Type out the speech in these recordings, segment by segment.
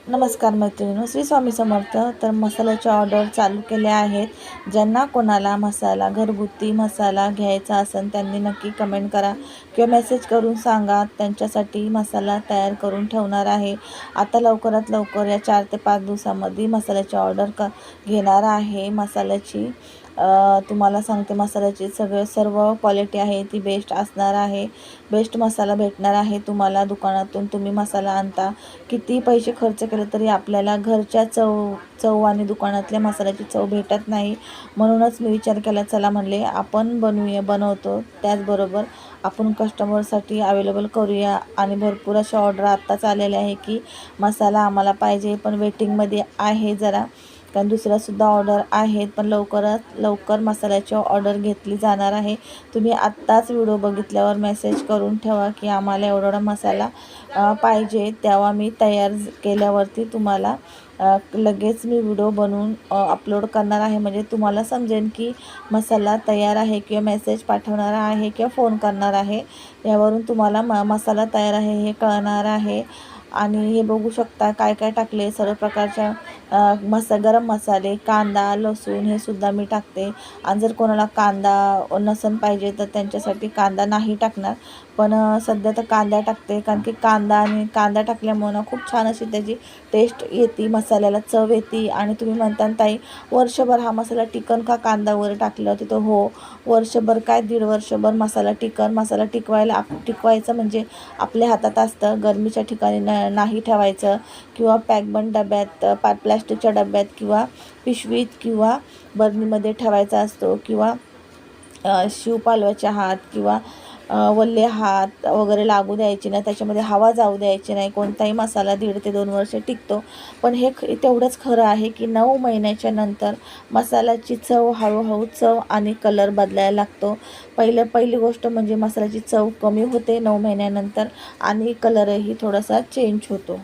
नमस्कार मैत्रिणींनो, श्री स्वामी समर्थ. तर मसाल्याचे ऑर्डर चालू केले आहेत. ज्यांना कोणाला मसाला घरगुती मसाला घ्यायचा असेल त्यांनी नक्की कमेंट करा किंवा मेसेज करून सांगा. त्यांच्यासाठी मसाला तयार करून ठेवणार आहे. आता लवकरात लवकर या 4 ते 5 दिवसामध्ये मसाल्याची ऑर्डर घेणार आहे. मसाल्याची तुम्हाला सांगते, मसाल्याची सर्व क्वालिटी आहे ती बेस्ट असणार आहे. बेस्ट मसाला भेटणार आहे तुम्हाला. दुकानातून तुम्ही मसाला आणता, किती पैसे खर्च केले तरी आपल्याला घरच्या चव आणि दुकानातल्या मसाल्याची चव भेटत नाही. म्हणूनच मी विचार केला, चला म्हणले आपण बनवतो त्याचबरोबर आपण कस्टमरसाठी अवेलेबल करूया. आणि भरपूर अशा ऑर्डर आत्ताच आलेल्या आहे की मसाला आम्हाला पाहिजे, पण वेटिंगमध्ये आहे जरा, कारण दुसऱ्यासुद्धा ऑर्डर आहेत. पण लवकरात लवकर मसाल्याची ऑर्डर घेतली जाणार आहे. तुम्ही आत्ताच व्हिडिओ बघितल्यावर मेसेज करून ठेवा की आम्हाला एवढा मसाला पाहिजे. तेव्हा मी तयार केल्यावरती तुम्हाला लगेच मी व्हिडिओ बनवून अपलोड करणार आहे. म्हणजे तुम्हाला समजेल की मसाला तयार आहे, किंवा मेसेज पाठवणार आहे किंवा फोन करणार आहे. यावरून तुम्हाला मसाला तयार आहे हे कळणार आहे. आणि हे बघू शकता काय काय टाकले, सर्व प्रकारच्या गरम मसाले, कांदा, लसूण हे सुद्धा मी टाकते. आणि जर कोणाला कांदा नसन पाहिजे तर त्यांच्यासाठी कांदा नाही टाकणार, पण सध्या तर कांदा टाकते. कारण की कांदा टाकल्यामुळे खूप छान अशी त्याची टेस्ट येते, मसाल्याला चव येते. आणि तुम्ही म्हणता ताई वर्षभर हा मसाला टिकन का कांदा वगैरे टाकलं होते? तर हो, वर्षभर काय 1.5 वर्षभर मसाला टिकन. मसाला टिकवायचं म्हणजे आपल्या हातात असतं. गरमीच्या ठिकाणी नाही ठेवायचं, किंवा पॅकबंद डब्यात, प्लॅस्टिकच्या डब्यात किंवा पिशवीत किंवा बरणीमध्ये ठेवायचा असतो. किंवा शिवपालवाचे हात किंवा वल्ले हात वगैरे लागू द्यायचे नाही, त्याच्यामध्ये हवा जाऊ द्यायची नाही. कोणताही मसाला 1.5 ते 2 वर्ष टिकतो. पण हे तेवढंच खरं आहे की 9 महिन्याच्या नंतर मसाल्याची चव हळूहळू चव आणि कलर बदलायला लागतो. पहिली गोष्ट म्हणजे मसाल्याची चव कमी होते 9 महिन्यानंतर, आणि कलरही थोडासा चेंज होतो.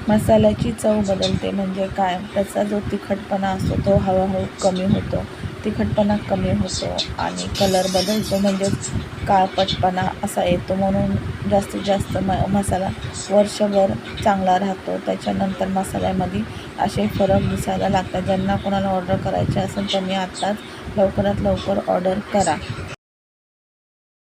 मसाल्याची चव बदलते म्हणजे काय, त्याचा जो तिखटपणा असतो तो हळूहळू कमी होतो, तिखटपणा कमी होतो आणि कलर बदलतो, म्हणजेच काळपटपणा असा येतो. म्हणून जास्तीत जास्त मसाला वर्षभर चांगला राहतो. त्याच्यानंतर मसाल्यामध्ये असे फरक दिसायला लागतात. ज्यांना कोणाला ऑर्डर करायचे असेल त्यांनी आत्ताच लवकरात लवकर ऑर्डर करा.